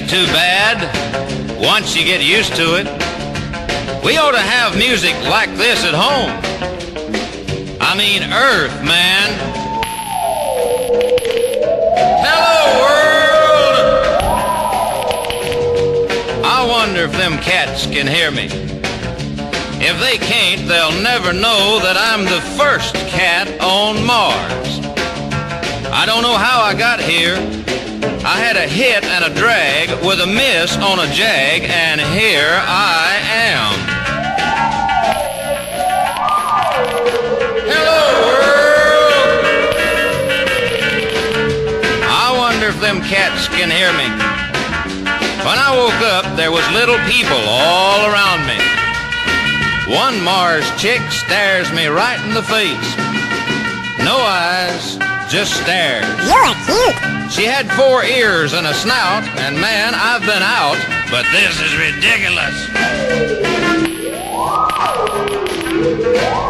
ain't too bad once you get used to it. We ought to have music like this at home. I mean Earth, man. Hello, world! I wonder if them cats can hear me. If they can't, they'll never know that I'm the first cat on Mars. I don't know how I got here. I had a hit and a drag with a miss on a jag, and here I am. Hello, world! I wonder if them cats can hear me. When I woke up, there was little people all around me. One Mars chick stares me right in the face. No eyes, just stares. You're cute. She had 4 ears and a snout, and man, I've been out, but this is ridiculous.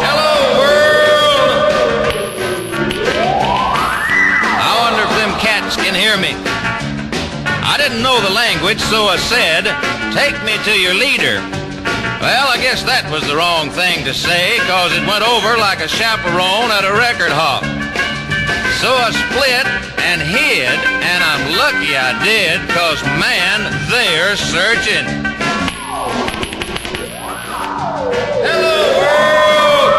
Hello, world! I wonder if them cats can hear me. I didn't know the language, so I said, take me to your leader. Well, I guess that was the wrong thing to say, 'cause it went over like a chaperone at a record hop. So I split and hid, and I'm lucky I did, 'cause man, they're searching. Hello, world!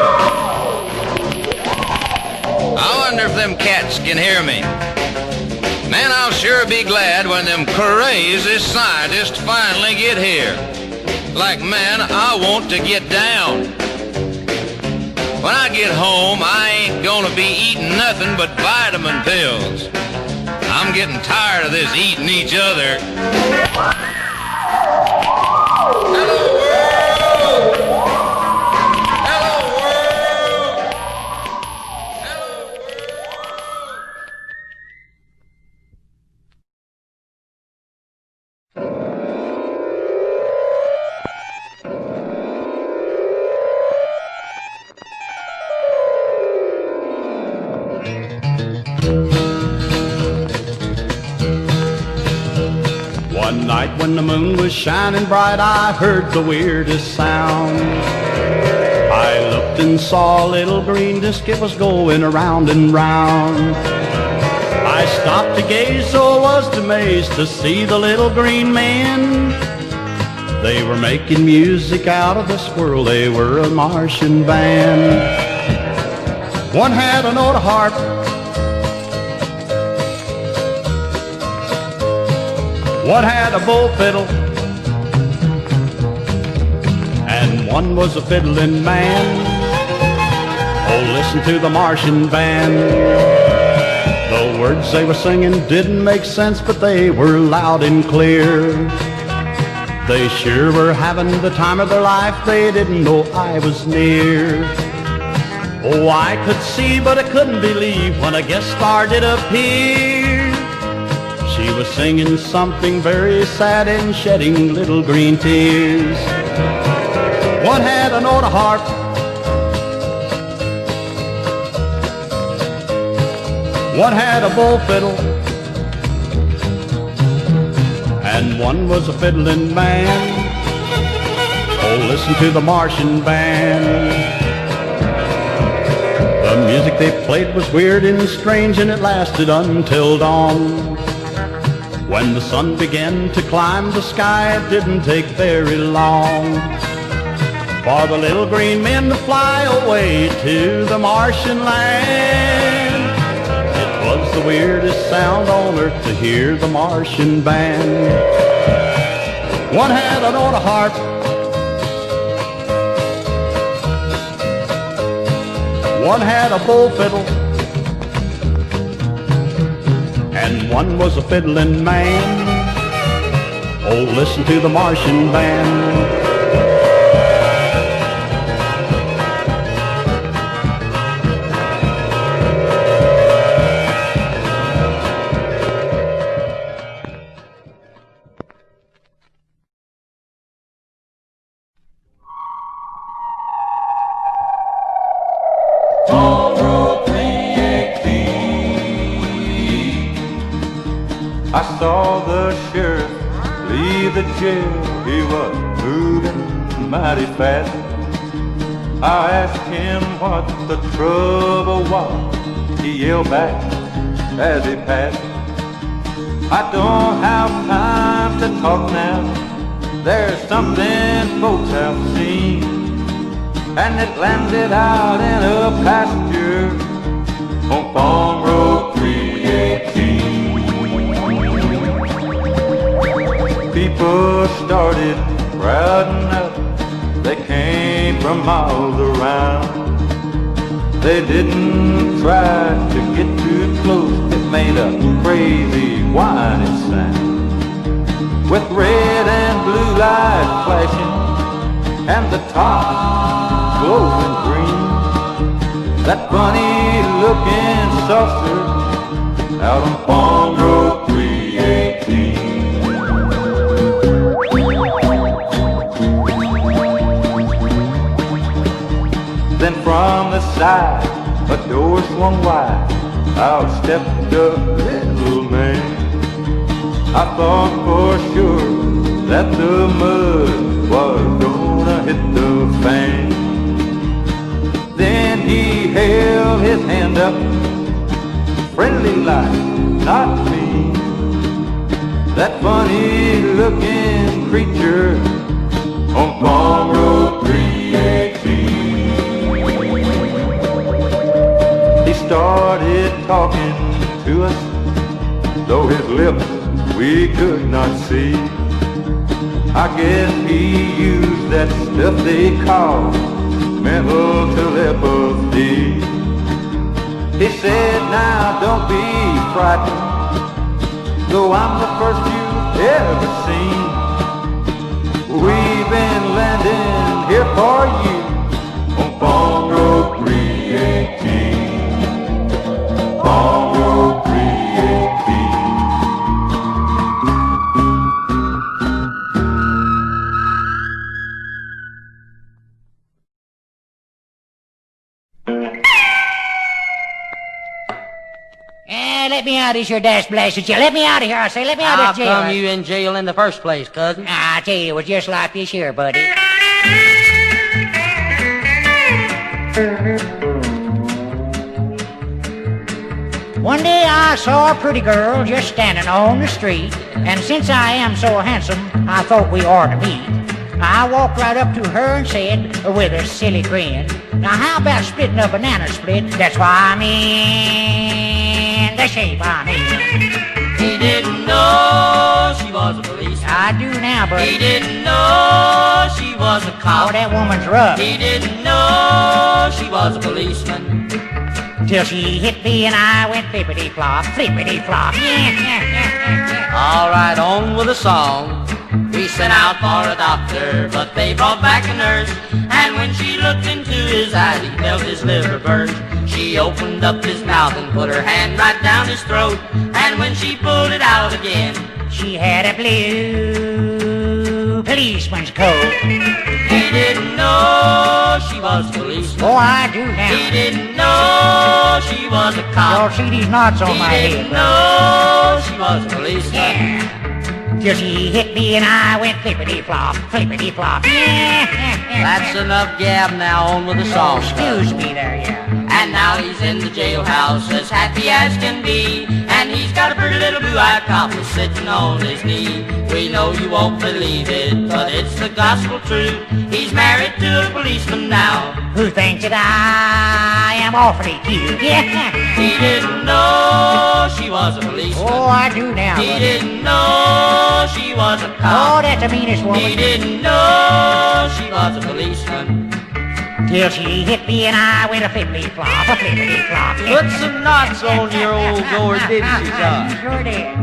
I wonder if them cats can hear me. Man, I'll sure be glad when them crazy scientists finally get here. Like, man, I want to get down. When I get home, I ain't gonna be eating nothing but vitamin pills. I'm getting tired of this eating each other. Hello, world! Hello, world! Hello, One night when the moon was shining bright, I heard the weirdest sound. I looked and saw a little green disc, it was going around and round. I stopped to gaze, so I was amazed to see the little green men. They were making music out of this world, they were a Martian band. One had an old harp, one had a bull fiddle, and one was a fiddling man. Oh, listen to the Martian band. The words they were singing didn't make sense, but they were loud and clear. They sure were having the time of their life, they didn't know I was near. Oh, I could see, but I couldn't believe when a guest star did appear. She was singing something very sad and shedding little green tears. One had an old harp, one had a bull fiddle, and one was a fiddling man. Oh, listen to the Martian band. The music they played was weird and strange, and it lasted until dawn. When the sun began to climb the sky, it didn't take very long for the little green men to fly away to the Martian land. It was the weirdest sound on earth to hear the Martian band. One had an old harp, one had a bull fiddle, and one was a fiddling man. Oh, listen to the Martian band. I saw the sheriff the jail, he was moving mighty fast. I asked him what the trouble was. He yelled back as he passed, I don't have time to talk now. There's something folks have seen, and it landed out in a pasture on Farm Road 318. People started crowding up. They came from miles around. They didn't try to get too close. It made a crazy whining sound, with red and blue lights flashing and the top glowing green. That funny looking saucer out on Farm Road 318. Then from the side, a door swung wide. Out stepped a little man. I thought for sure that the mud was gonna hit the fan. Then he held his hand up, friendly like, not mean. That funny looking creature on Farm Road 318. He started talking to us, though his lips we could not see. I guess he used that stuff they call mental telepathy. He said, now don't be frightened, though I'm the first you've ever seen. We've been landing here for you on Farm Road 318. Farm Road 318. Let me out of here, dash blasted jail. Let me out of here, I say. Let me out of How jail. come you in jail in the first place, cousin? I tell you, it was just like this here, buddy. One day I saw a pretty girl just standing on the street, and since I am so handsome, I thought we ought to meet. I walked right up to her and said, with a silly grin, now how about splitting a banana split? That's why I'm in the shape I'm in. He didn't know she was a policeman. I do now, buddy. He didn't know she was a cop. Oh, that woman's rough. He didn't know she was a policeman. Till she hit me and I went flippity-flop, flippity-flop. All right, on with the song. We sent out for a doctor, but they brought back a nurse. And when she looked into his eyes, he felt his liver burst. She opened up his mouth and put her hand right down his throat. And when she pulled it out again, she had a blue policeman's coat. He didn't know she was a policeman. Oh, I do now. He didn't know she was a cop. Y'all see these knots on my head? He didn't know she was a policeman. Yeah. Till she hit me and I went flippity-flop, flippity-flop. That's enough gab now, on with the song. Excuse me there, yeah. And now he's in the jailhouse as happy as can be. And he's got a pretty little blue-eyed copper sitting on his knee. We know you won't believe it, but it's the gospel truth. He's married to a policeman now, who thinks that I am awfully cute. Yeah. He didn't know she was a policeman. Oh, I do now. He didn't know she was a cop. Oh, that's the meanest woman. He didn't know she was a policeman. Till she hit me and I went a flippity-flop, a flippity-flop. Put some knots on your old gourd, didn't you, John? Sure did.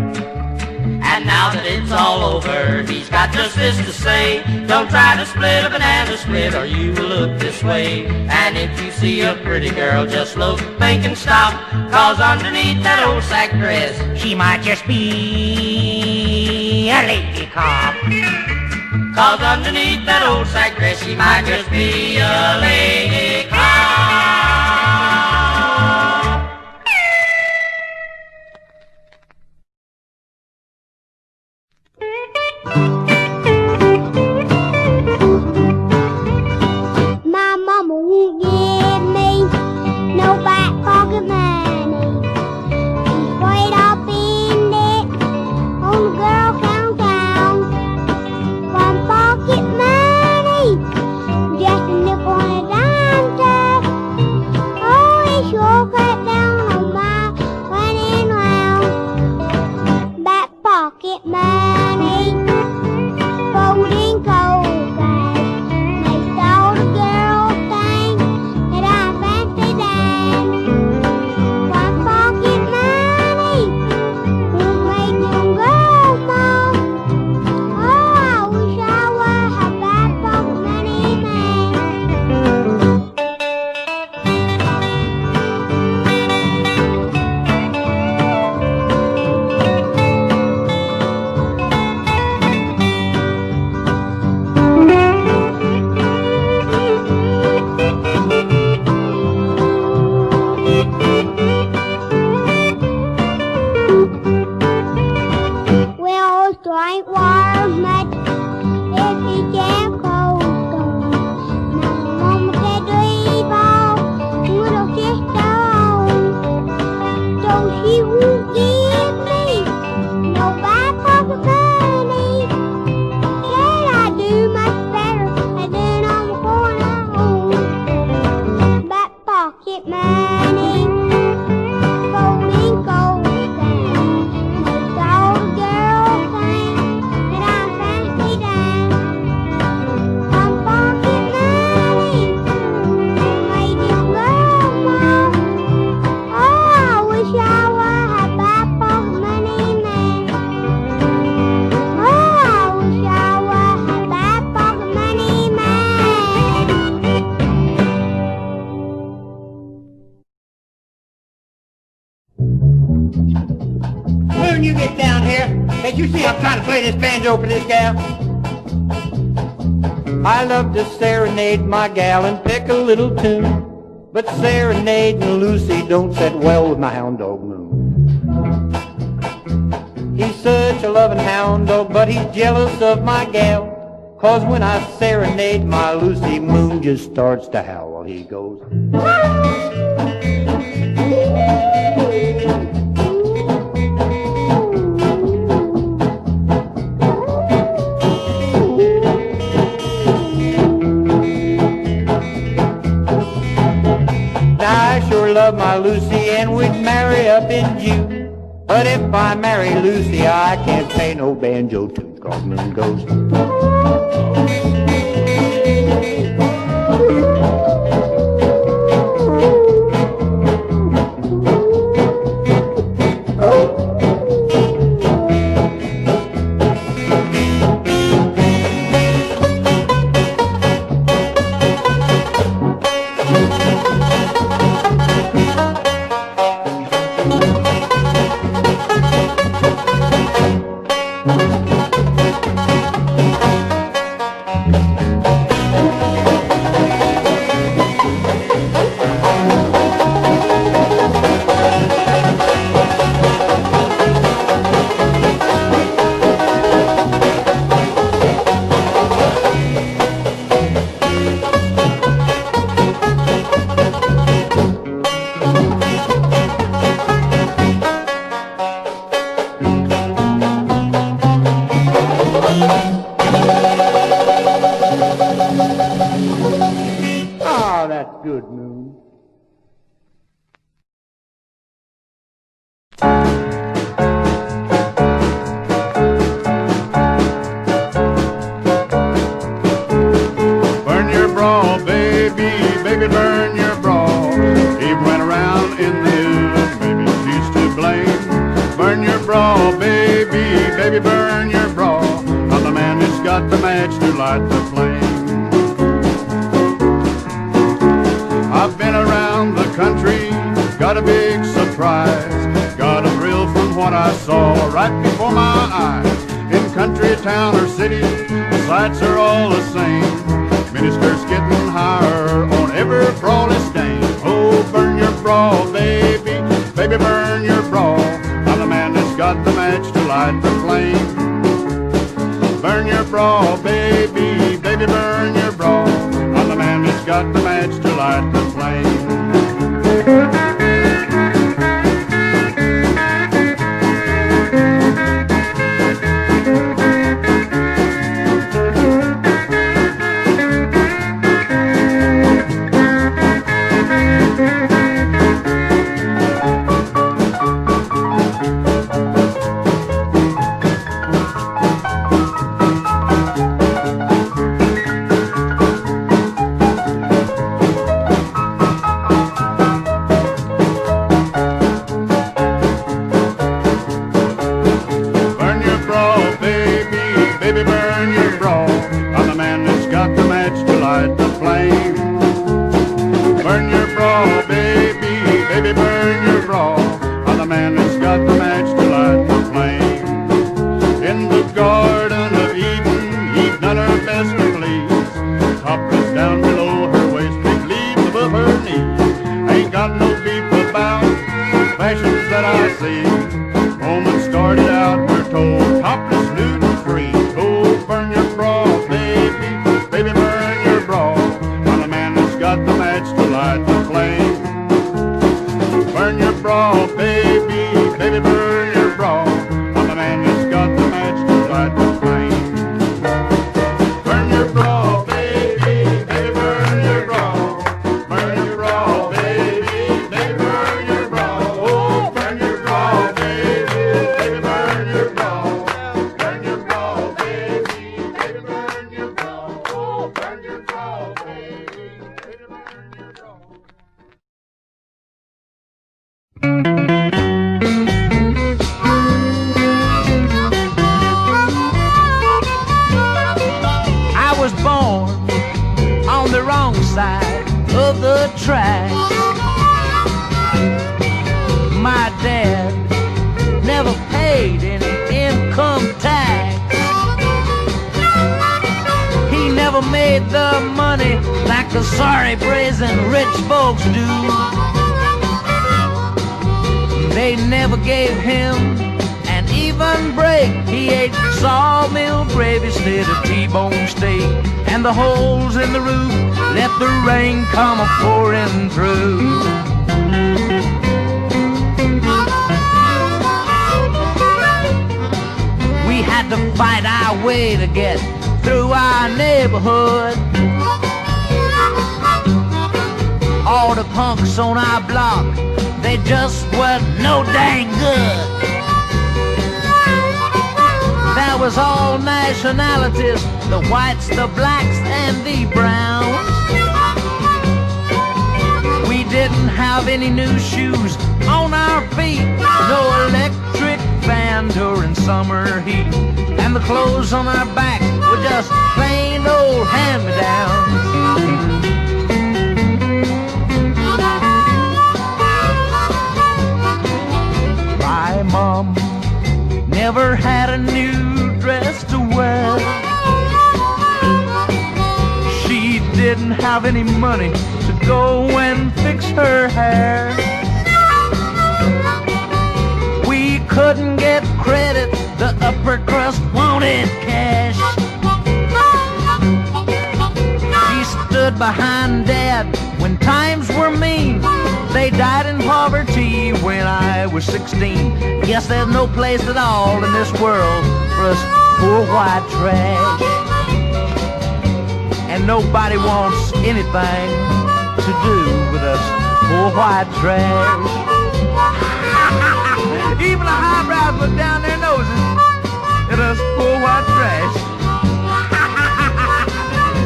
And now that it's all over, he's got just this to say: don't try to split a banana split, or you will look this way. And if you see a pretty girl, just look, think, and stop, 'cause underneath that old sack dress, she might just be a lady cop. 'Cause underneath that old sack dress, she might just be a lady cop. sure cut down on my running round. Back pocket money, folding cold cash, makes all the girls think that I'm fancy Dan. Back pocket money will make them girls moan. Oh, I wish I were a back pocket money man. Well, there ain't water much if he can't cold stone. Now my mama said to leave all little sister on, so she won't give me no back pocket money. Said I do much better than on the corner home. Back pocket money, folding cold cash, makes all the girls think that I'm fancy Dan. Back pocket money will make them girls moan. Oh, I wish I were a back pocket money man. Oh, I wish I were a back pocket money man. When you get down here, can't you see I'm trying to play this banjo for this gal? I love to serenade my gal and pick a little tune, but serenading Lucy don't set well with my hound dog Moon. He's such a loving hound dog, but he's jealous of my gal, 'cause when I serenade my Lucy, Moon just starts to howl while he goes. Now I sure love my Lucy and we'd marry up in June, but if I marry Lucy I can't play no banjo tune, 'cause Moon goes. Oh, that's good, Moon. Burn your bra, baby, baby, burn your bra. He went around in the hills, baby, she's to blame. Burn your bra, baby, baby, burn your bra. I'm the man that's got the match to light the flame. I've been around the country, got a big surprise, got a thrill from what I saw right before my eyes. In country, town, or city, the sights are all the same. Ministers getting higher on every brawly stain. Oh, burn your bra, baby, baby, burn your bra. I'm the man that's got the match to light the flame. Burn your bra, baby, baby, burn your bra. I'm the man that's got the match to light the flame. burn your bra. I'm the man that's got the match to light the flame. In the Garden of Eden, Eve done her best to please. Topless down below her waist, big leaves above her knees. Ain't got no beef about fashions that I see. Woman started out, we're told, topless, nude and free. Oh, burn your bra, baby, baby, burn your bra. I'm the man that's got the match to light the flame. Burn your bra, baby, baby, burn your bra. I'm the man that's got the match to light the flame. Burn your bra, baby, baby, burn your bra. Burn your bra, baby, baby, burn your bra. Oh, burn your bra, baby, baby, burn your bra. Burn your bra, baby, baby, burn your bra. Oh, burn your bra, baby, baby, burn your bra. I was born on the wrong side of the track. My dad never paid any income tax. He never made the money like the sorry brazen rich folks do. They never gave him an even break. He ate sawmill gravy instead of T-bone steak. And the holes in the roof let the rain come pouring through. We had to fight our way to get through our neighborhood. All the punks on our block, they just weren't no dang good. There was all nationalities, the whites, the blacks, and the browns. We didn't have any new shoes on our feet, no electric fan during summer heat, and the clothes on our back were just plain old hand-me-downs. My mom never had a new dress to wear. She didn't have any money to go and fix her hair. We couldn't get credit, the upper crust wanted cash. She stood behind Dad when times were mean. They died in poverty when I was 16. Yes, there's no place at all in this world for us poor white trash. And nobody wants anything to do with us poor white trash. Even the highbrows look down their noses at us poor white trash.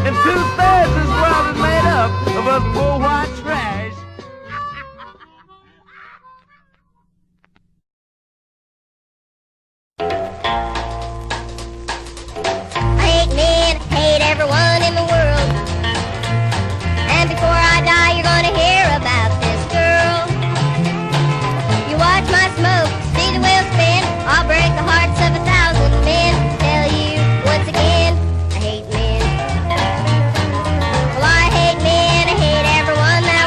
And 2/3 of this world is made up of us poor white trash. Everyone in the world, and before I die you're gonna hear about this girl. You watch my smoke, see the wheel spin, I'll break the hearts of 1,000 men. Tell you once again, I hate men. Well, I hate men, I hate everyone that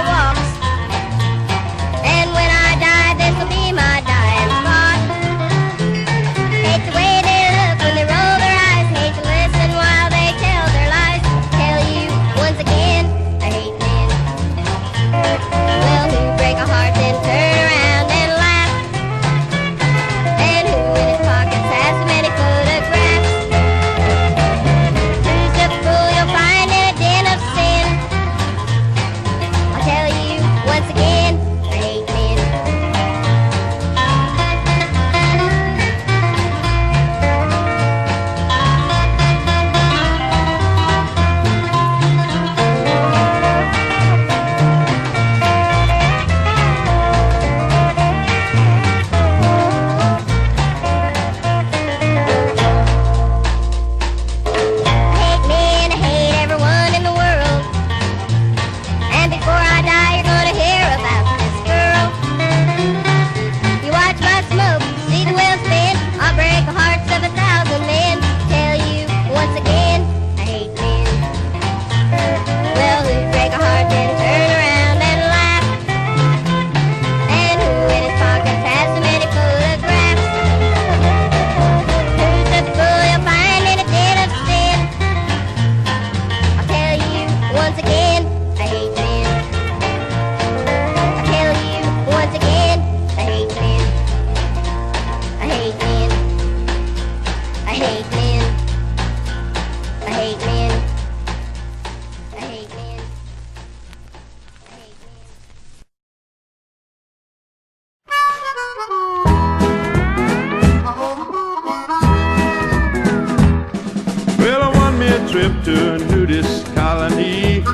trip to a nudist colony. For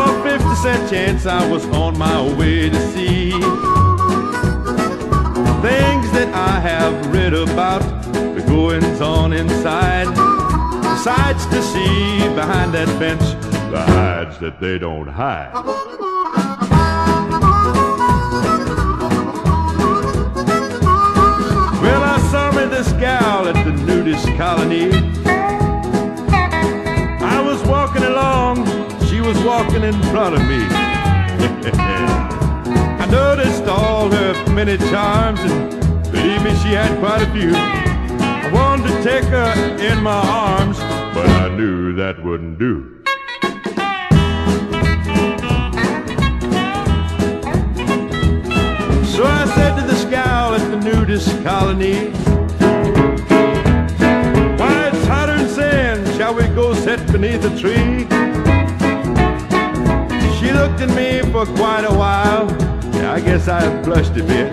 a 50-cent chance I was on my way to see things that I have read about, the goings on inside, the sights to see behind that fence, the hides that they don't hide. Well, I saw me this gal at the nudist colony. I was walking along, she was walking in front of me. I noticed all her many charms, and believe me, she had quite a few. I wanted to take her in my arms, but I knew that wouldn't do. So I said to this gal at the nudist colony, why, it's hotter than sand, shall we go sit beneath a tree? She looked at me for quite a while, I guess I blushed a bit.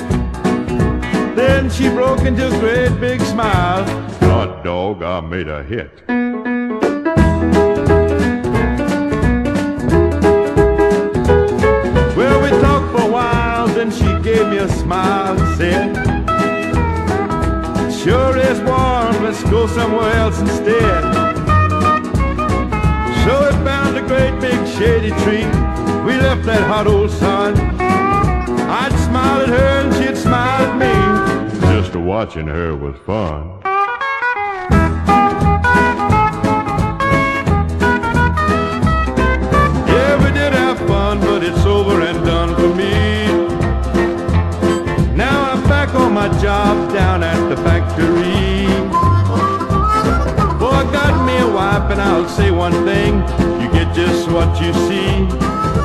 Then she broke into a great big smile. Hot dog, I made a hit. Well, we talked for a while, then she gave me a smile and said, sure is warm, let's go somewhere else instead. So we found a great big shady tree. We left that hot old sun. I'd smile at her and she'd smile at me. Just watching her was fun. Yeah, we did have fun, but it's over and done for me. Now I'm back on my job down at the factory. Boy, I got me a wife, and I'll say one thing, you get just what you see.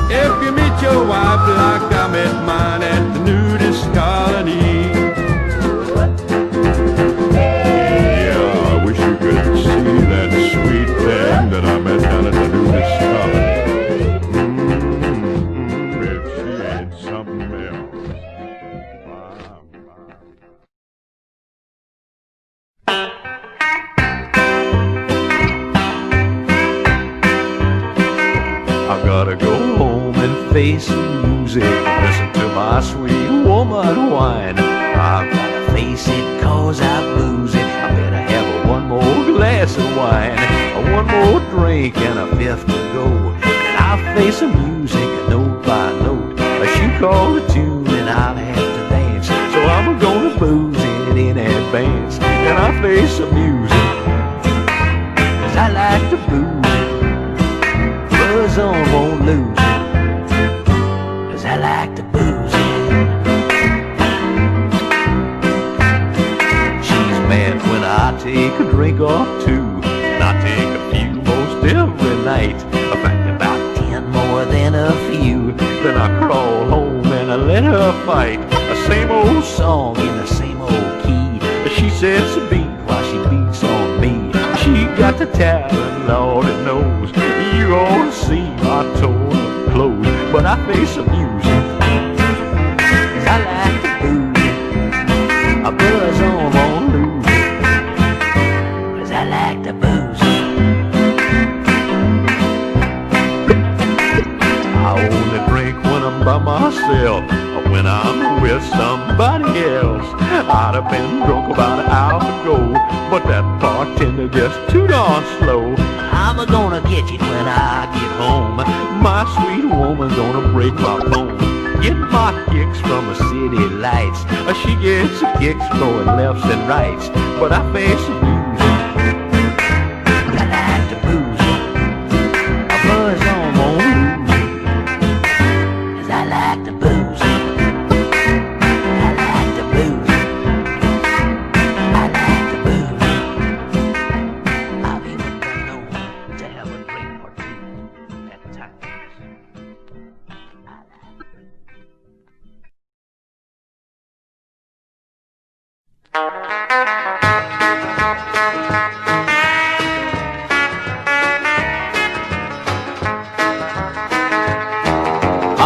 If you meet your wife like I met mine at the nudist colony. Yeah, I wish you could see that sweet thing that I met down at the nudist colony. If she ain't something else. I gotta go home and face the music, listen to my sweet woman whine. I've gotta face it cause I blues it. I better have one more glass of wine, one more drink and a fifth to go. And I'll face the music note by note. She called the tune and I'll have to dance. So I'm gonna booze it in advance. And I face the music cause I like to booze it. Buzz on, won't lose it, cause I like to booze it. She's mad when I take a drink or two, and I take a few most every night. In fact, about 10 more than a few. Then I crawl home and I let her fight. The same old song in the same old key. She sets the beat while she beats on me. She got the talent, Lord it knows. You ought to see my torn up clothes. But I face the music, cause I like to booze it. I buzz on, won't lose it, cause I like to booze it. I only drink when I'm by myself, or when I'm with somebody else. I'd have been drunk about an hour ago, but that bartender just too darn slow. I'm gonna get you when I get home. My sweet woman gonna break my bone. Get my kicks from the city lights. She gets the kicks going lefts and rights. But I face the music, I like to booze it. I buzz on, won't lose it, cause I like to booze it. I like to booze it. I like to booze it. I've even been known to have a drink or two at times.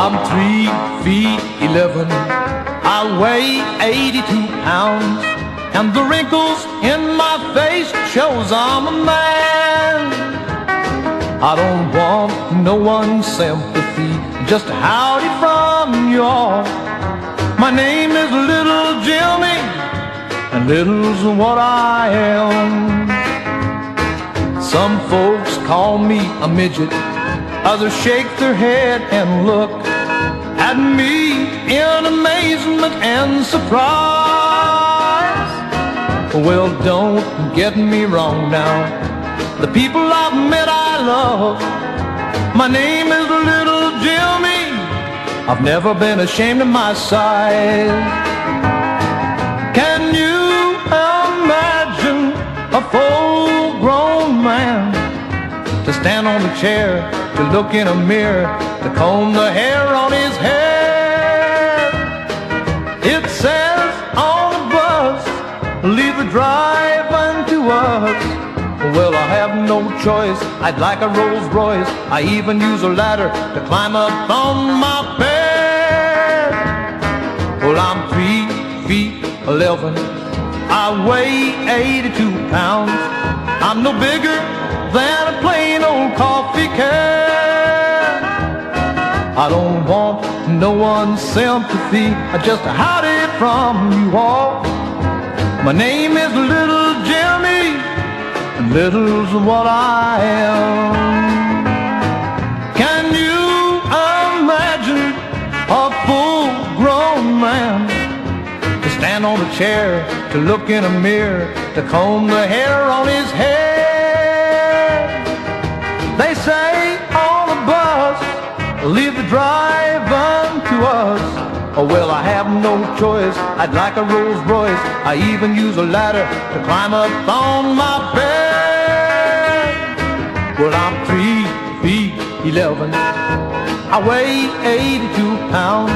I'm 3 feet 11. I weigh 82 pounds. and the wrinkles in my face shows I'm a man. I don't want no one's sympathy, just a howdy from you all. My name is Little Jimmy, and little's what I am. Some folks call me a midget, others shake their head and look at me in amazement and surprise. Well, don't get me wrong now, the people I've met I love. My name is Little Jimmy, I've never been ashamed of my size. Can you imagine a full-grown man to stand on the chair, to look in a mirror, to comb the hair on his head? It says on the bus, leave the drive unto us. Well, I have no choice, I'd like a Rolls Royce. I even use a ladder to climb up on my bed. Well, I'm 3'11", I weigh 82 pounds. I'm no bigger than a plain old coffee can. I don't want no one's sympathy, just a howdy from you all. My name is Little Jimmy, and little's what I am. Can you imagine a full-grown man to stand on a chair, to look in a mirror, to comb the hair on his head? They say on the bus, leave the drive unto us. Oh, well, I have no choice, I'd like a Rolls Royce. I even use a ladder to climb up on my bed. Well, I'm 3'11", I weigh 82 pounds.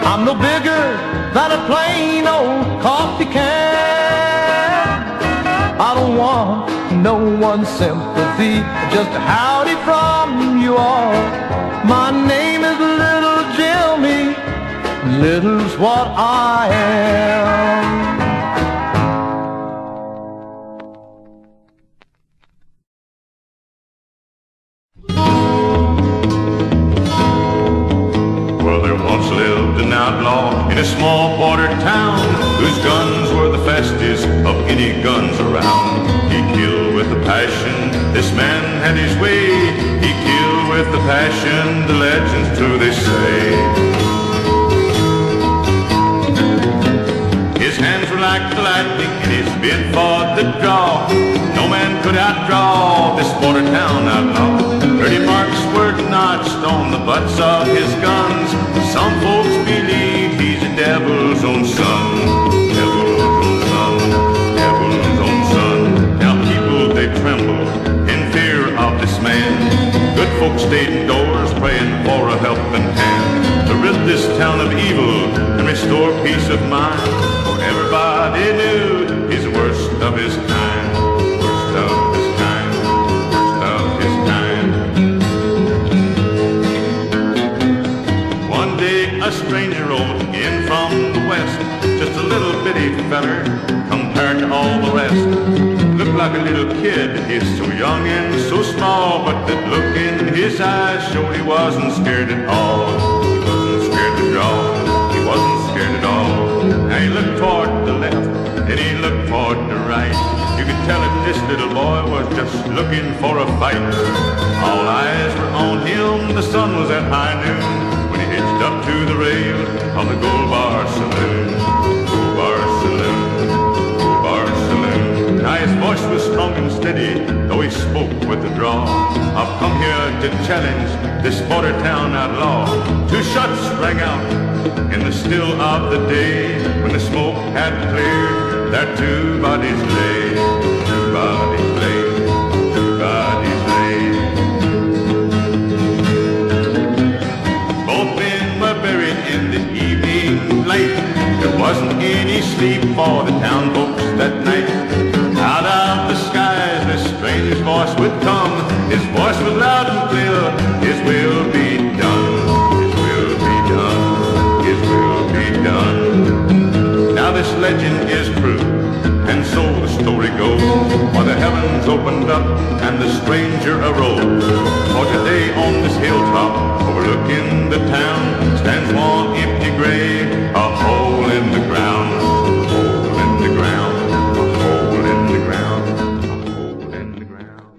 I'm no bigger than a plain old coffee can. I don't want no one's sympathy, just a howdy from you all. My name is Little Jimmy, little's what I am. Well, there once lived an outlaw in a small border town whose guns were the fastest of any guns around. He killed with a passion, this man had his way. He killed with a passion, the legends true they say. His hands were like the lightning and his bit for the draw. No man could outdraw this border town outlaw. 30 marks were notched on the butts of his guns. Some folks believe he's a devil's own son. Devil's own son, devil's own son. Now people they tremble in fear of this man. Good folks stayed indoors praying for a helping hand to rid this town of evil and restore peace of mind. For everybody knew he's the worst of his kind. Worst of his kind. Worst of his kind. One day a stranger rode in from the west, just a little bitty feller compared to all the rest. Looked like a little kid, he's so young and so small, but that look in his eyes showed he wasn't scared at all. He wasn't scared to draw, he wasn't scared at all. Now he looked toward the left, and he looked toward the right. You could tell that this little boy was just looking for a fight. All eyes were on him, the sun was at high noon, when he hitched up to the rail of the Gold Bar Saloon. Gold Bar Saloon, Gold Bar Saloon. Now his voice was strong and steady, though he spoke with a draw. I've come here to challenge this border town outlaw. Two shots rang out in the still of the day. When the smoke had cleared, there two bodies lay. Two bodies lay. Two bodies lay. Both men were buried in the evening light. There wasn't any sleep for the town folks that night. Out of the skies this stranger's voice would come. His voice was loud and clear. His will be done. His will be done. His will be done. Now this legend is true. And so the story goes, while the heavens opened up and the stranger arose. For today on this hilltop, overlooking the town, stands one empty grave, a hole in the ground, a hole in the ground, a hole in the ground, a hole in the ground.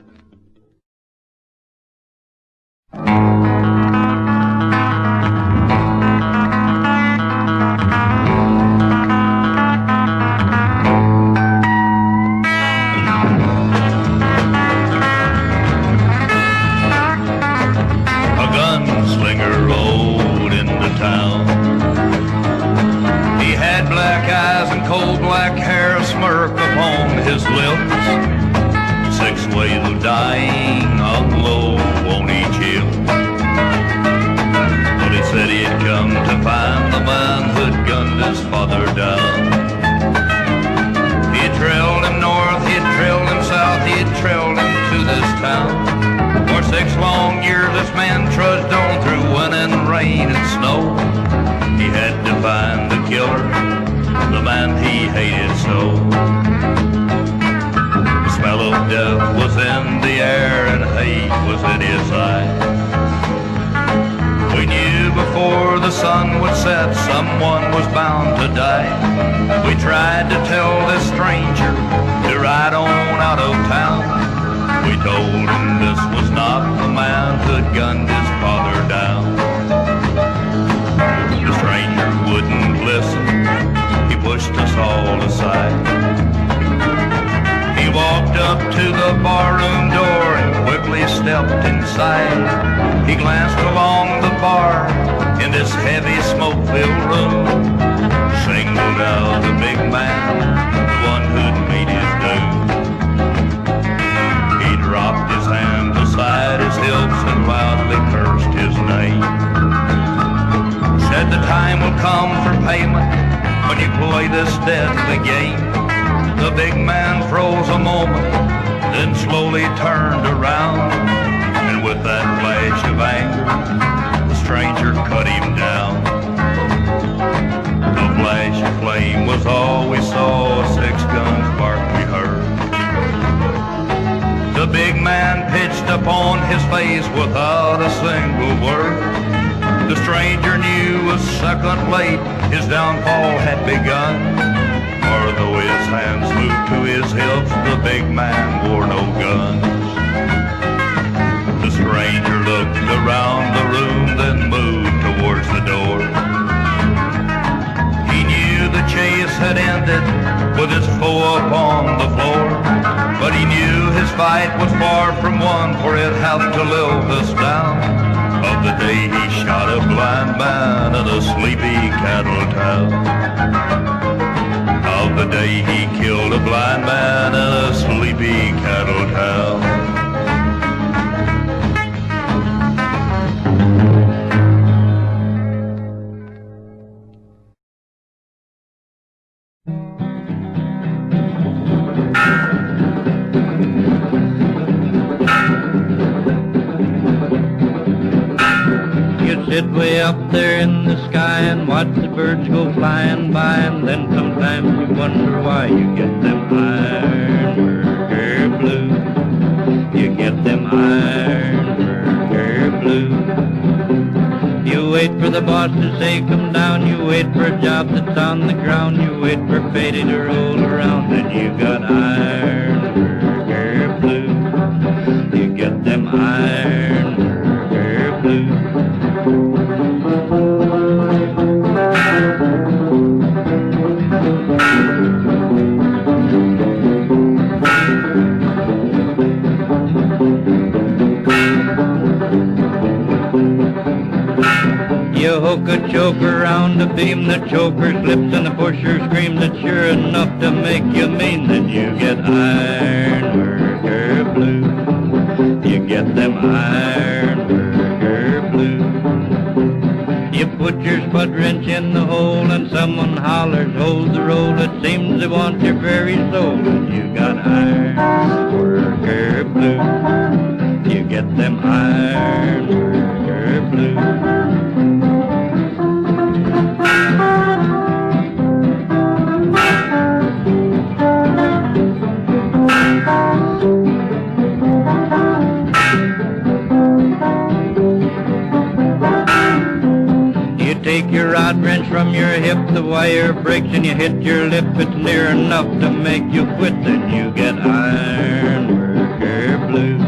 hip, the wire breaks and you hit your lip. It's near enough to make you quit. Then you get ironworker blues.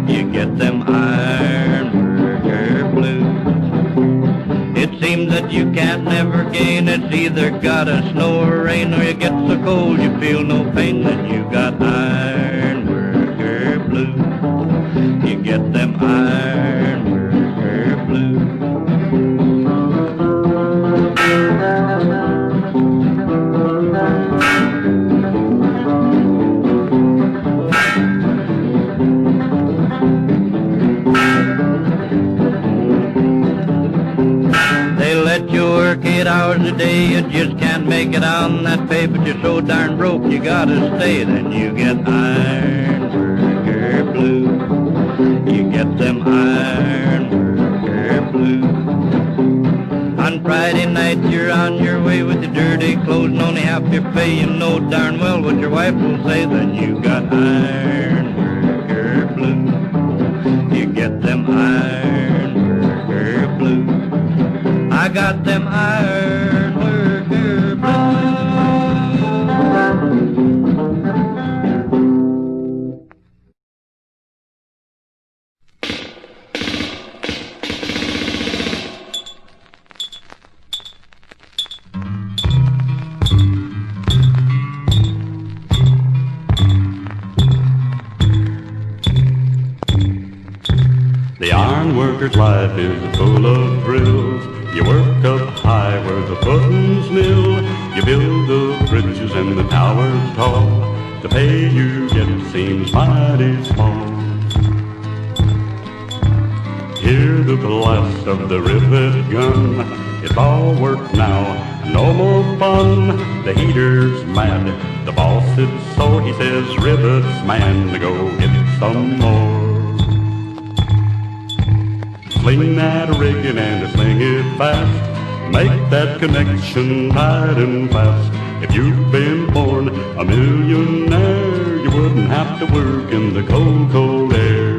You get them ironworker blues. It seems that you can't never gain. It's either gotta snow or rain, or you get so cold you feel no pain. Then you got ironworker blues. You get them ironworker blues. They let you work 8 hours a day, you just can't make it on that pay, but you're so darn broke you gotta stay. Then you get ironworker blues. You get them ironworker blues. On Friday night you're on your way with your dirty clothes and only half your pay. You know darn well what your wife will say. Then you got ironworker blues. You get them ironworker blues. I got them ironworker blues. The ironworker's life is full of thrills. You work up high where the footings mill. You build the bridges and the towers tall. The pay you get seems mighty small. Hear the blast of the rivet gun. It's all work now, no more fun. The heater's mad, the boss is sore. He says, rivets, man, to go get some more. Sling that rigging and sling it fast. Make that connection tight and fast. If you've been born a millionaire, you wouldn't have to work in the cold, cold air.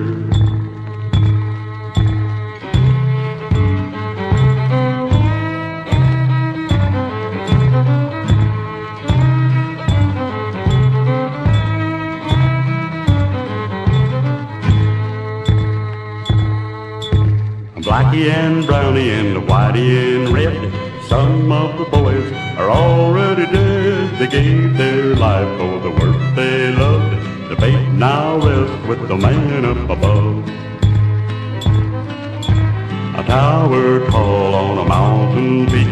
Blackie and Brownie and Whitey and Red, some of the boys are already dead. They gave their life for the work they loved. The fate now rests with the man up above. A tower tall on a mountain peak,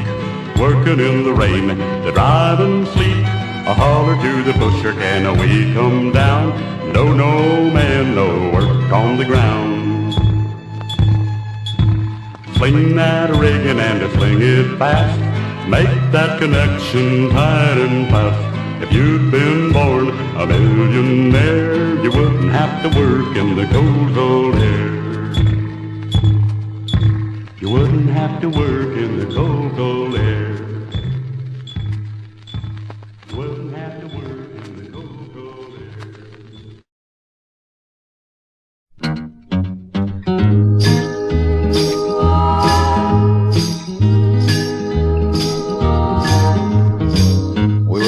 working in the rain, the driving sleet. A holler to the pusher, can we come down? No, no, man, no work on the ground. Sling that rigging and sling it fast. Make that connection tight and fast. If you'd been born a millionaire, you wouldn't have to work in the cold, cold air. You wouldn't have to work in the cold, cold air. You wouldn't have to work in the cold, cold air.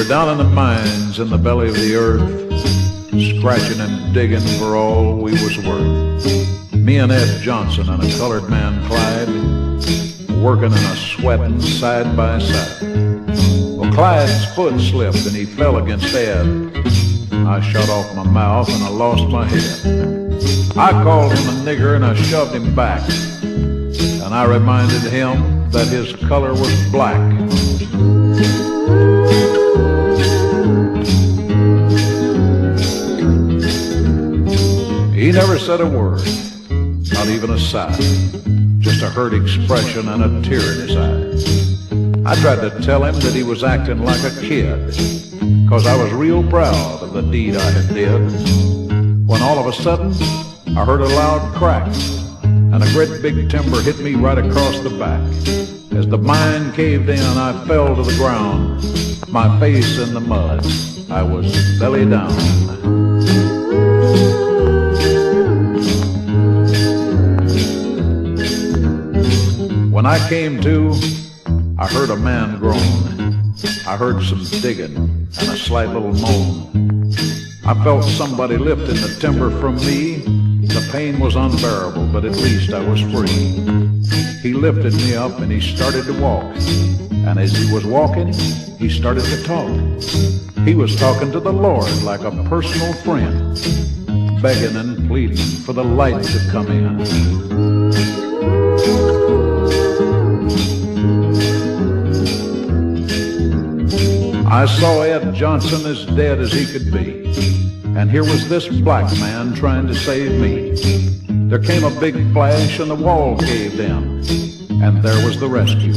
Down in the mines in the belly of the earth, scratching and digging for all we was worth. Me and Ed Johnson and a colored man, Clyde, working and a sweating side by side. Well, Clyde's foot slipped and he fell against Ed. I shot off my mouth and I lost my head. I called him a nigger and I shoved him back, and I reminded him that his color was black. He never said a word, not even a sigh, just a hurt expression and a tear in his eye. I tried to tell him that he was acting like a kid, 'cause I was real proud of the deed I had did. When all of a sudden, I heard a loud crack, and a great big timber hit me right across the back. As the mine caved in, I fell to the ground, my face in the mud. I was belly down. When I came to, I heard a man groan. I heard some digging and a slight little moan. I felt somebody lifting the timber from me. The pain was unbearable, but at least I was free. He lifted me up and he started to walk. And as he was walking, he started to talk. He was talking to the Lord like a personal friend, begging and pleading for the light to come in. I saw Ed Johnson as dead as he could be, and here was this black man trying to save me. There came a big flash and the wall caved in, and there was the rescue,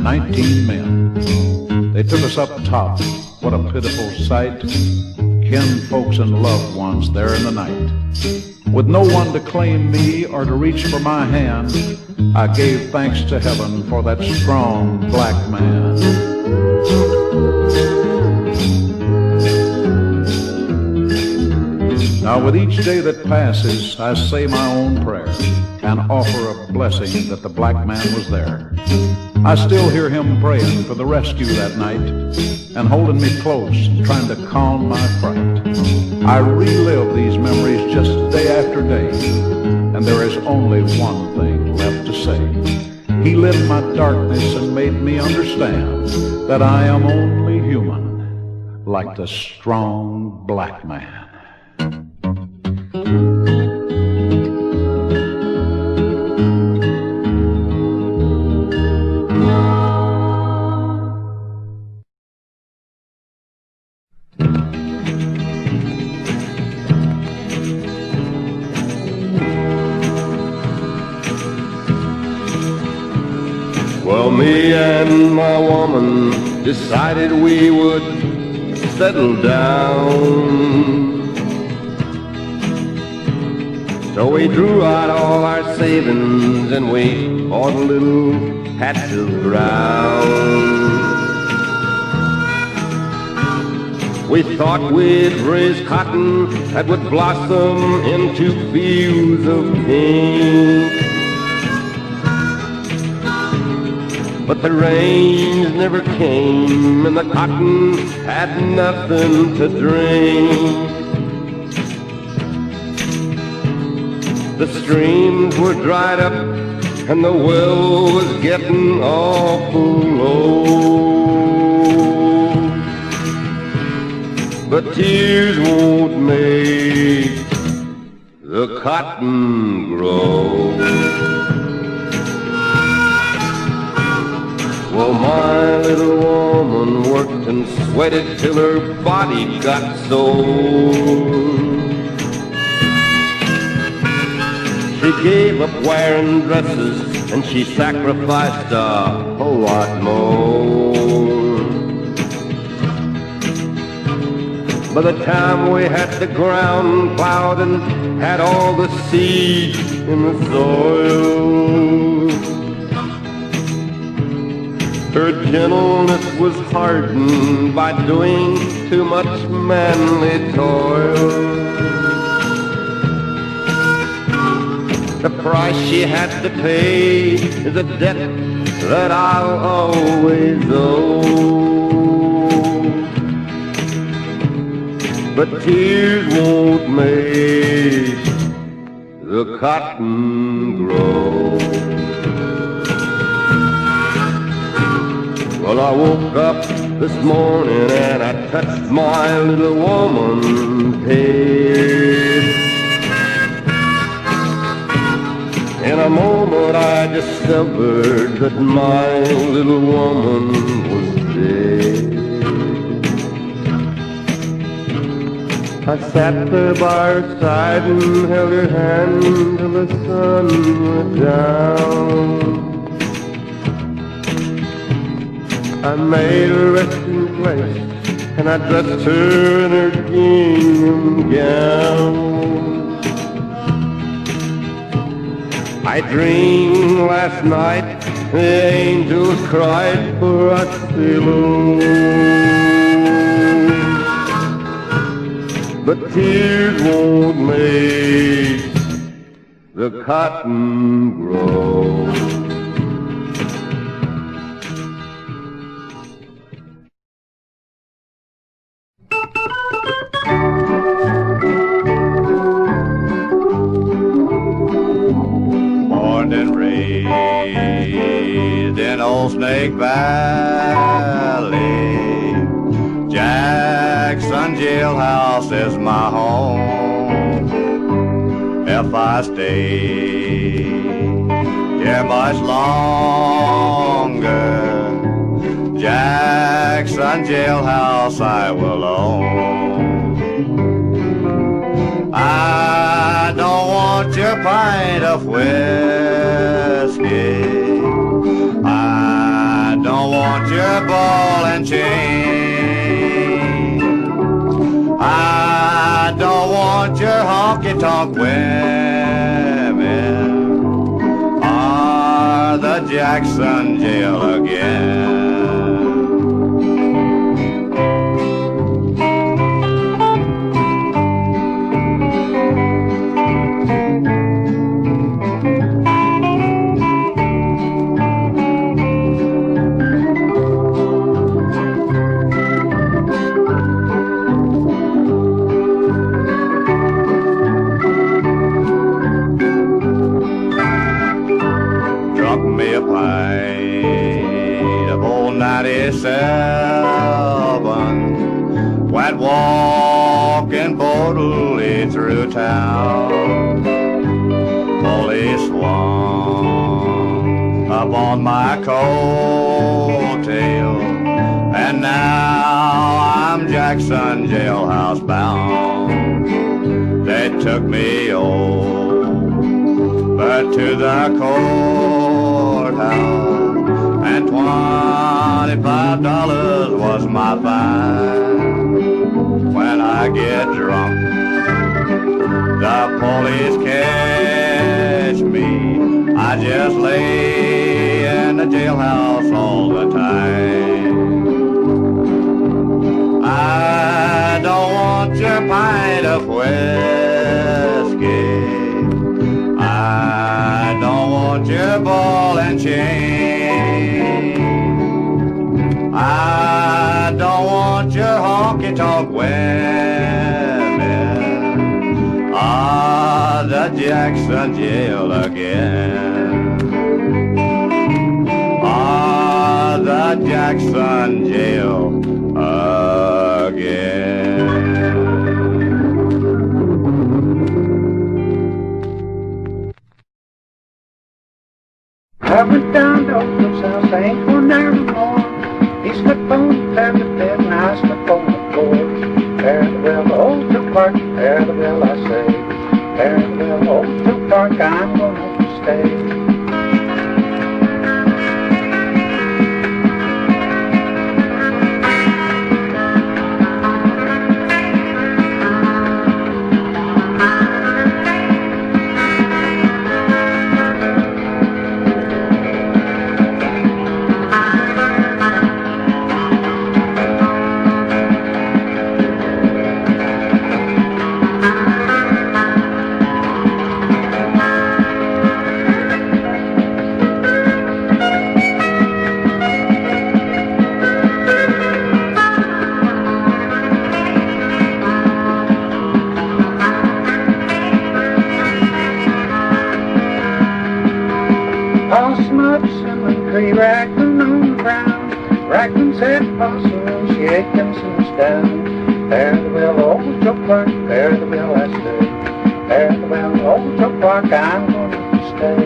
19 men. They took us up top. What a pitiful sight. Kin, folks, and loved ones there in the night. With no one to claim me or to reach for my hand, I gave thanks to heaven for that strong black man. Now with each day that passes, I say my own prayer and offer a blessing that the black man was there. I still hear him praying for the rescue that night and holding me close and trying to calm my fright. I relive these memories just day after day, and there is only one thing left to say. He lit my darkness and made me understand that I am only human, like the strong black man. Well, me and my woman decided we would settle down. So we drew out all our savings and we bought a little patch of ground. We thought we'd raise cotton that would blossom into fields of pink. But the rains never came and the cotton had nothing to drink. The streams were dried up and the well was getting awful low. But tears won't make the cotton grow. Well, my little woman worked and sweated till her body got sore. She gave up wearing dresses and she sacrificed a whole lot more. By the time we had the ground plowed and had all the seed in the soil, her gentleness was hardened by doing too much manly toil. The price she had to pay is a debt that I'll always owe. But tears won't make the cotton grow. Well, I woke up this morning and I touched my little woman's head. In a moment I discovered that my little woman was dead. I sat there by her side and held her hand till the sun went down. I made her resting place and I dressed her in her gingham gown. I dreamed last night the angels cried for us below. But tears won't make the cotton grow. on Snake Valley. Jackson jailhouse is my home. If I stay here much longer, Jackson jailhouse I will own. I don't want your pint of whiskey. I don't want your ball and chain. I don't want your honky-tonk women or the Jackson jail again. Went walking boldly through town. Police swung up on my coattail, and now I'm Jackson jailhouse bound. They took me over to the courthouse, and $25 was my fine. When I get drunk, the police catch me. I just lay in the jailhouse all the time. I don't want your pint of whiskey. I don't want your ball and chain. I don't want your honky-tonk women or the Jackson jail again. Or the Jackson jail again. I went down to Oakland's house, I ain't going there no more. He slipped on the family bed and I slipped on the floor. Fare the well, Ole Joe Clark, fare the well, I say. Fare the well, Ole Joe Clark, I'm gonna stay. Racklin on the ground, Racklin's head possum and shaking since down. Fare the well, Ole Joe Clark, fare the well, I say. Fare the well, Ole Joe Clark, I'm gonna stay.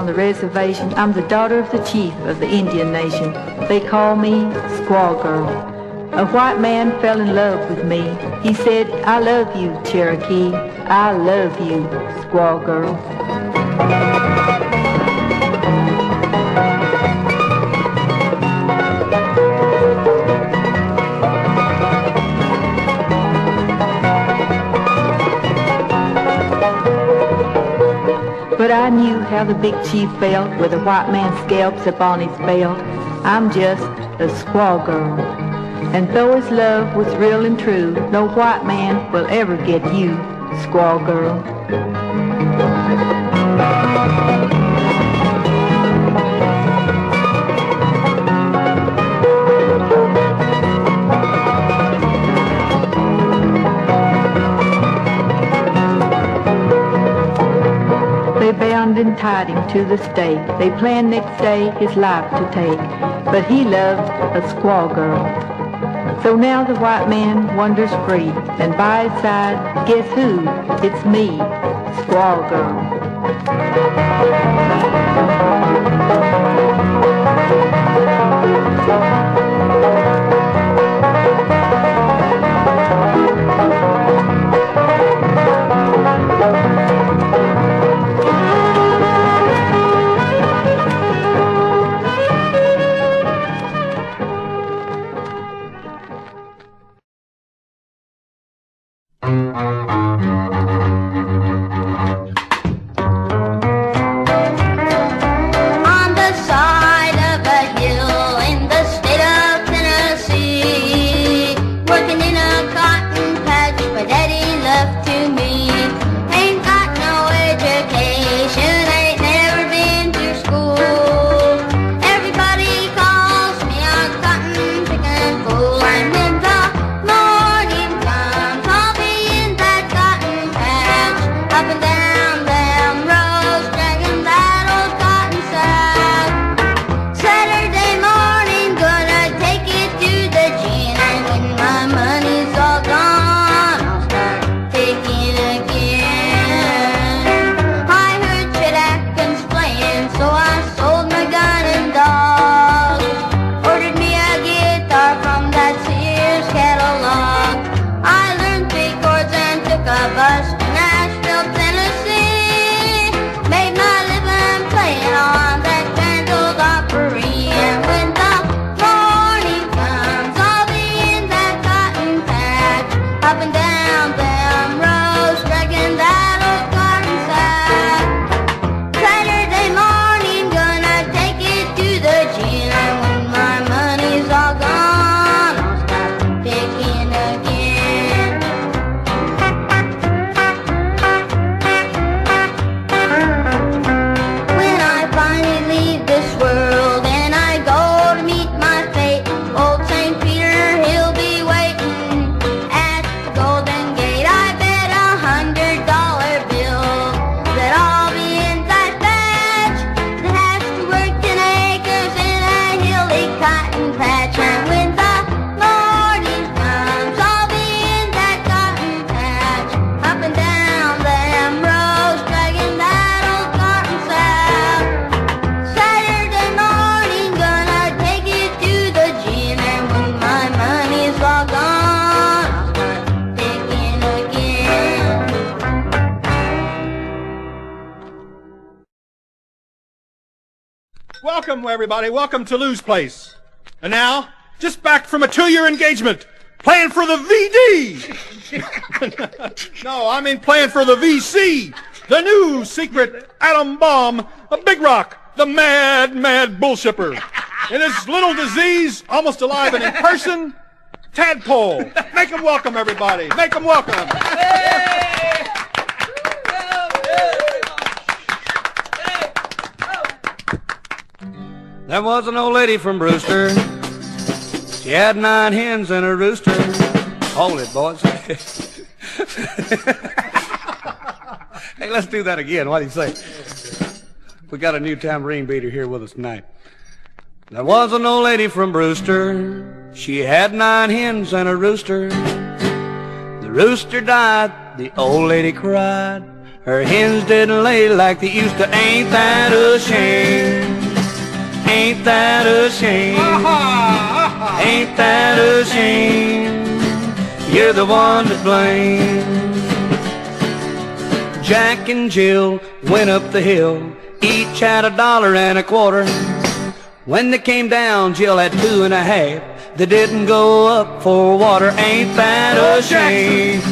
on the reservation. I'm the daughter of the chief of the Indian nation. They call me Squaw Girl. A white man fell in love with me. He said, I love you, Cherokee. I love you, Squaw Girl. But I knew how the big chief felt with a white man's scalps upon his belt. I'm just a squaw girl. And though his love was real and true, no white man will ever get you, squaw girl. They bound and tied him to the stake. They planned next day his life to take, but he loved a squaw girl. So now the white man wanders free, and by his side, guess who? It's me, Squaw Girl. Welcome, everybody. Welcome to Lou's Place. And now, just back from a 2-year engagement, playing for the VD. No, I mean playing for the VC, the new secret atom bomb of Big Rock, the mad, mad bullshipper. In his little disease, almost alive and in person, Tadpole. Make him welcome, everybody. Make him welcome. There was an old lady from Brewster. She had 9 hens and a rooster. Hold it, boys. Hey, let's do that again. What do you say? We got a new tambourine beater here with us tonight. There was an old lady from Brewster. She had 9 hens and a rooster. The rooster died. The old lady cried. Her hens didn't lay like they used to. Ain't that a shame? Ain't that a shame? Ain't that a shame? You're the one to blame. Jack and Jill went up the hill, each had $1.25. When they came down, Jill had 2.5. They didn't go up for water. Ain't that a shame?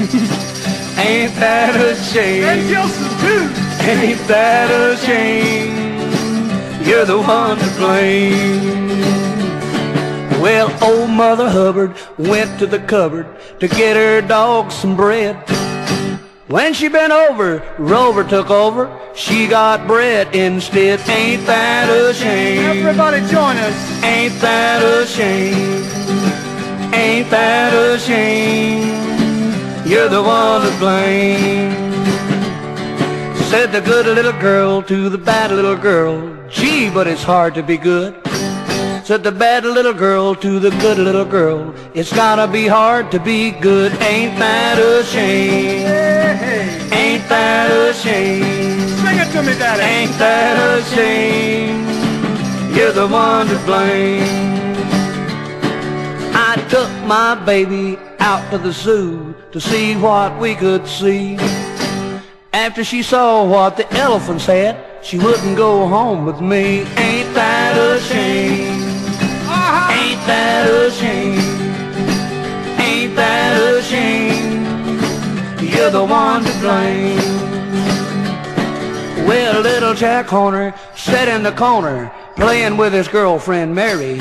Ain't that a shame? And Jillson too. Ain't that a shame? You're the one to blame. Well, old Mother Hubbard went to the cupboard to get her dog some bread. When she bent over, Rover took over. She got bread instead. Ain't that a shame? Everybody join us. Ain't that a shame? Ain't that a shame? You're the one to blame. Said the good little girl to the bad little girl, gee, but it's hard to be good. Said the bad little girl to the good little girl, it's gotta be hard to be good. Ain't that a shame? Ain't that a shame? Sing it to me, Daddy. Ain't that a shame? You're the one to blame. I took my baby out to the zoo to see what we could see. After she saw what the elephants had, she wouldn't go home with me. Ain't that a shame? Ain't that a shame? Ain't that a shame? You're the one to blame. Well, little Jack Horner sat in the corner playing with his girlfriend Mary.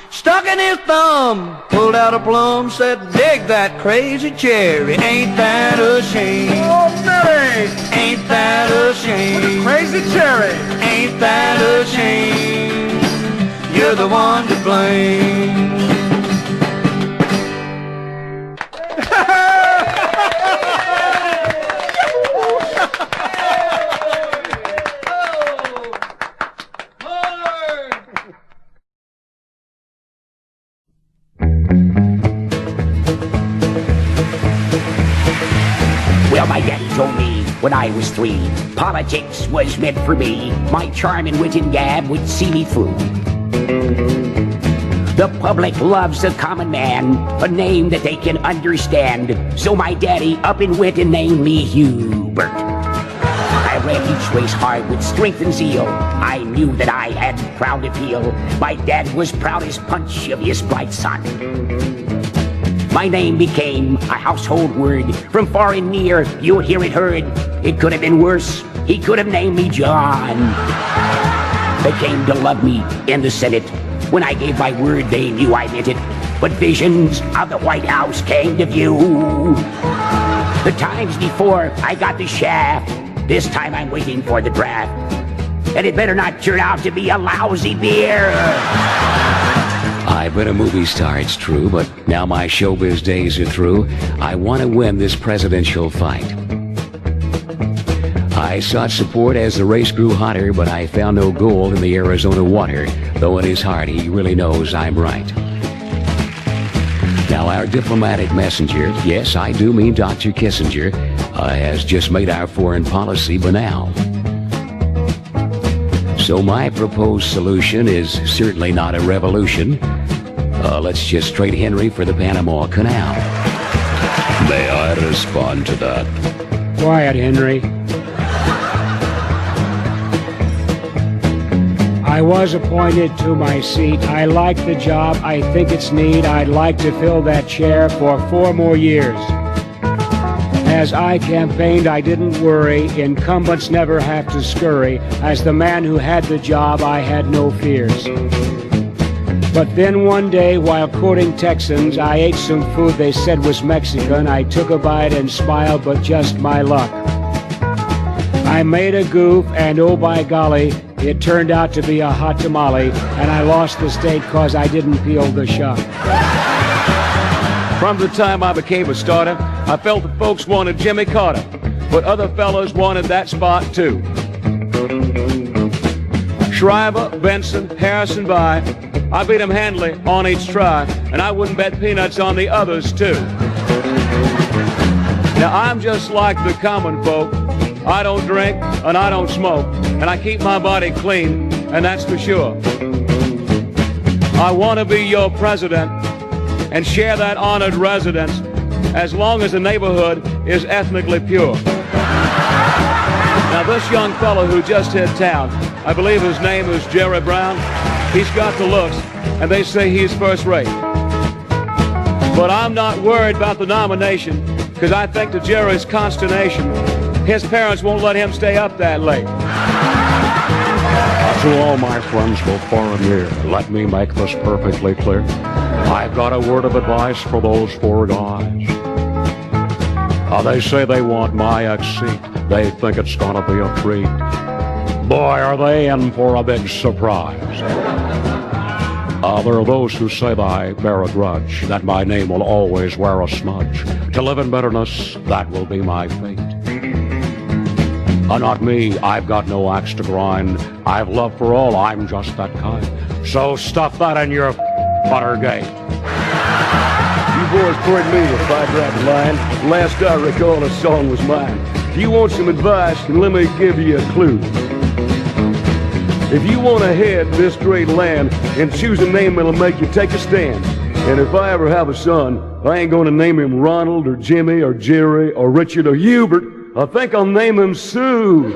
Stuck in his thumb, pulled out a plum, said, dig that crazy cherry. Ain't that a shame? Oh, Mary! Ain't that a shame? Crazy cherry! Ain't that a shame? You're the one to blame. Well, my daddy told me when I was 3, politics was meant for me. My charm and wit and gab would see me through. The public loves a common man, a name that they can understand. So my daddy up and went and named me Hubert. I ran each race hard with strength and zeal. I knew that I had proud appeal. My dad was proud as punch of his bright son. My name became a household word. From far and near, you'll hear it heard. It could have been worse. He could have named me John. They came to love me in the Senate. When I gave my word, they knew I meant it. But visions of the White House came to view. The times before, I got the shaft. This time I'm waiting for the draft. And it better not turn out to be a lousy beer. I've been a movie star, it's true, but now my showbiz days are through. I want to win this presidential fight. I sought support as the race grew hotter, but I found no gold in the Arizona water, though in his heart he really knows I'm right. Now our diplomatic messenger, yes, I do mean Dr. Kissinger, has just made our foreign policy banal. So my proposed solution is certainly not a revolution. Let's just trade Henry for the Panama Canal. May I respond to that? Quiet, Henry. I was appointed to my seat. I like the job. I think it's neat. I'd like to fill that chair for 4 more years. As I campaigned, I didn't worry. Incumbents never have to scurry. As the man who had the job, I had no fears. But then one day, while quoting Texans, I ate some food they said was Mexican. I took a bite and smiled, but just my luck. I made a goof, and oh by golly, it turned out to be a hot tamale, and I lost the state cause I didn't peel the shuck. From the time I became a starter, I felt the folks wanted Jimmy Carter, but other fellas wanted that spot too. Shriver, Benson, Harrison by, I beat them handily on each try, and I wouldn't bet peanuts on the others too. Now I'm just like the common folk. I don't drink, and I don't smoke, and I keep my body clean, and that's for sure. I want to be your president and share that honored residence as long as the neighborhood is ethnically pure. Now, this young fellow who just hit town, I believe his name is Jerry Brown, he's got the looks, and they say he's first rate. But I'm not worried about the nomination, because I think to Jerry's consternation, his parents won't let him stay up that late. To all my friends both far and near, let me make this perfectly clear. I've got a word of advice for those four guys. They say they want my ex-seat. They think it's gonna be a treat. Boy, are they in for a big surprise. There are those who say that I bear a grudge, that my name will always wear a smudge. To live in bitterness, that will be my fate. Not me, I've got no axe to grind. I've love for all, I'm just that kind. So stuff that in your Buttergate. You boys poured me a 5-drop line. Last I recall, a song was mine. If you want some advice, then let me give you a clue. If you want to head this great land and choose a name that'll make you take a stand. And if I ever have a son, I ain't gonna name him Ronald or Jimmy or Jerry or Richard or Hubert. I think I'll name him Sue.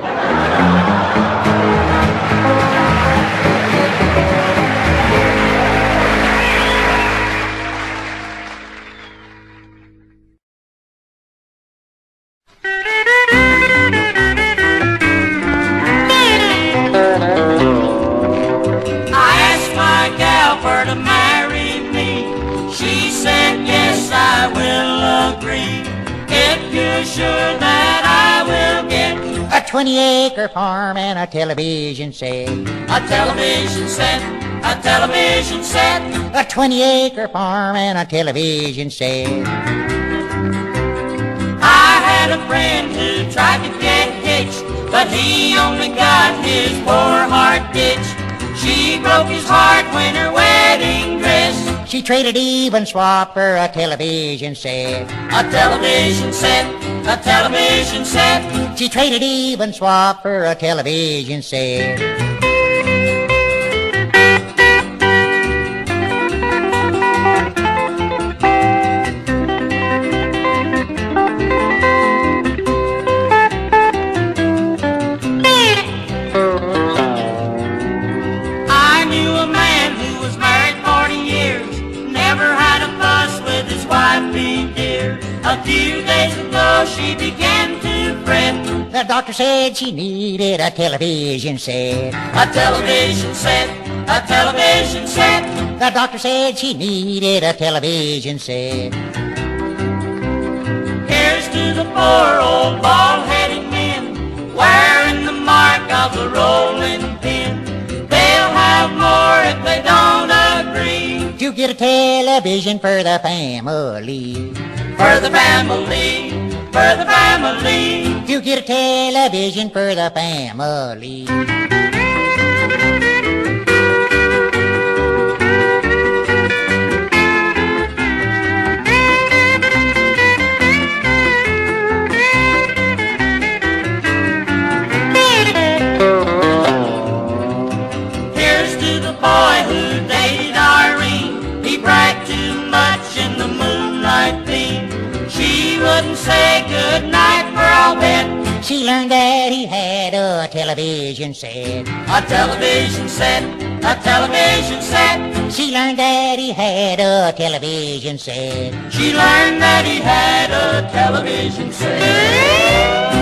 Sure that I will get a 20-acre farm and a television set. A television set, a television set. A 20-acre farm and a television set. I had a friend who tried to get hitched, but he only got his poor heart ditched. She broke his heart when her wedding dress. She traded even swap for a television set. A television set, a television set. She traded even swap for a television set. I knew a man who was married 40 years, never had a fuss with his wife being dear. A few days ago she began to fret. The doctor said she needed a television set. A television set, a television set. The doctor said she needed a television set. Here's to the poor old bald-headed men, wearing the mark of the rolling pin. They'll have more if they don't agree to get a television for the family. For the family, for the family. To get a television for the family. Here's to the boy who dated Irene. He bragged too much in the moonlight beam. She wouldn't say goodnight for all bet. She learned that he had a television set. A television set, a television set. She learned that he had a television set. She learned that he had a television set.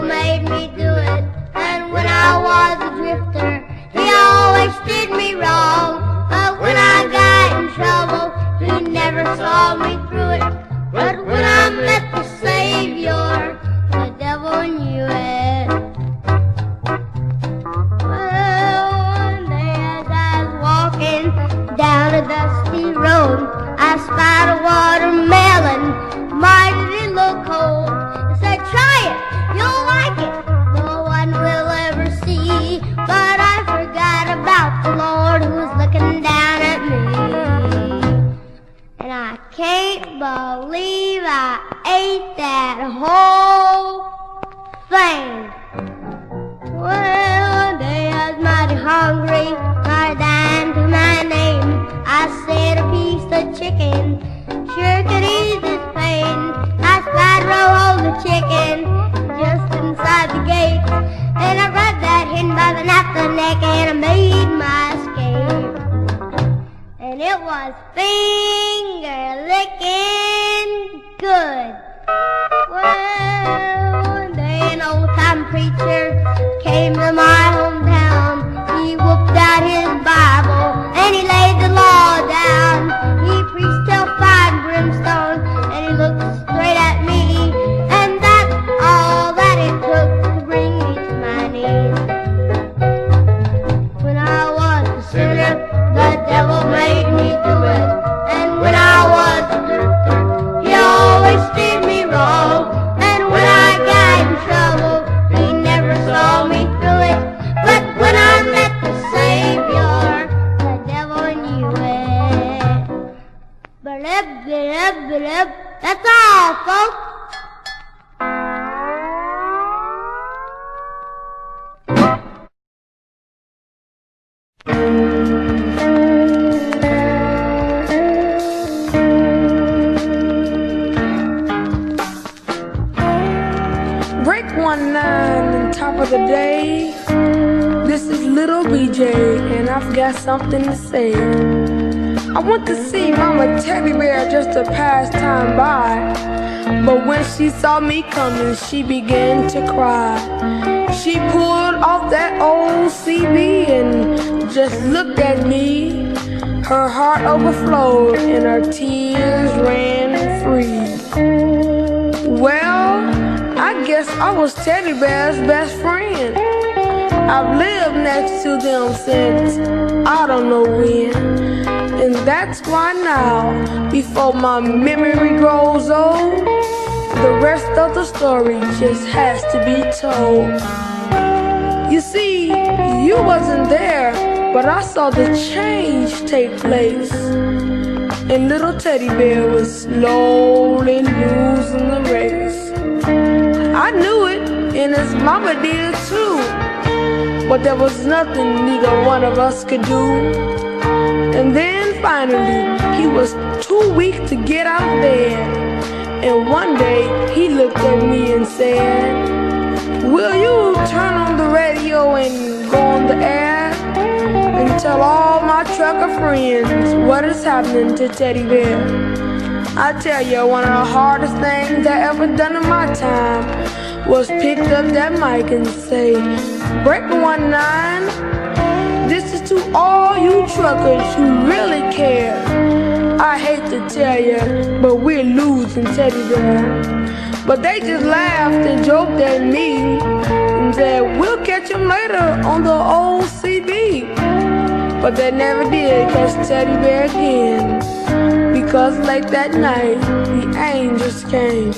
made me do it. And when I was a drifter, he always did me wrong. But when I got in trouble, he never saw me through it. But when I met the Savior, the devil knew it. Well, one day as I was walking down a dusty road, I spied a watermelon, mighty did look cold. I said, try it, you'll like it, no one will ever see. But I forgot about the Lord who's looking down at me. And I can't believe I ate that whole thing. Well, one day I was mighty hungry, not a dime to my name. I said a piece of chicken sure could ease this pain. I spied a row of chicken just inside the gate, and I grabbed that hen by the nape of the neck and I made my escape. And it was finger-licking good. Well, one day an old-time preacher came to my hometown. He whooped out his Bible and he laid the law down. He preached till fire and brimstone and he looked straight at me. And that's all that it took to bring me to my knees. When I was a sinner, the devil made me do it. And when I was a drifter, he always steered me wrong. And when I got in trouble, he never saw me through it. But when I met the Savior, the devil knew it. Ba-lub. That's all, folks. Break 1-9 and top of the day. This is little BJ and I've got something to say. I went to see Mama Teddy Bear just to pass time by, but when she saw me coming, she began to cry. She pulled off that old CB and just looked at me. Her heart overflowed and her tears ran free. Well, I guess I was Teddy Bear's best friend. I've lived next to them since I don't know when. And that's why now, before my memory grows old, the rest of the story just has to be told. You see, you wasn't there, but I saw the change take place. And little Teddy Bear was slowly losing the race. I knew it, and his mama did too. But there was nothing neither one of us could do. And then finally, he was too weak to get out of bed. And one day, he looked at me and said, will you turn on the radio and go on the air and tell all my trucker friends what is happening to Teddy Bear? I tell you, one of the hardest things I ever done in my time was pick up that mic and say, break 1-9. This is to all you truckers who really care. I hate to tell you, but we're losing Teddy Bear. But they just laughed and joked at me and said, we'll catch him later on the old CB. But they never did catch Teddy Bear again, because late that night, the angels came.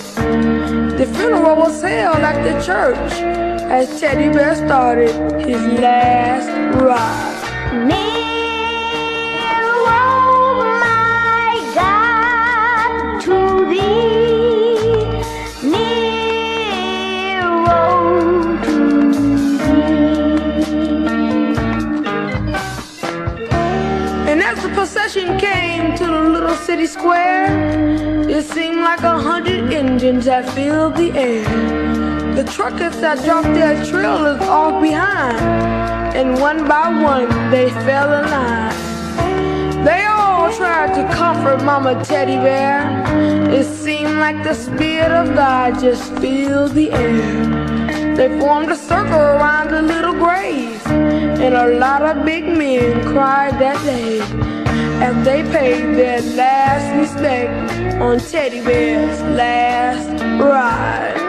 The funeral was held at the church as Teddy Bear started his last ride. Near, oh my God, to thee, near, oh to thee. And as the procession came to the little city square, it seemed like 100 engines had filled the air. The truckers had dropped their trailers off behind, and one by one they fell in line. They all tried to comfort Mama Teddy Bear. It seemed like the Spirit of God just filled the air. They formed a circle around the little grave, and a lot of big men cried that day as they paid their last respect on Teddy Bear's last ride.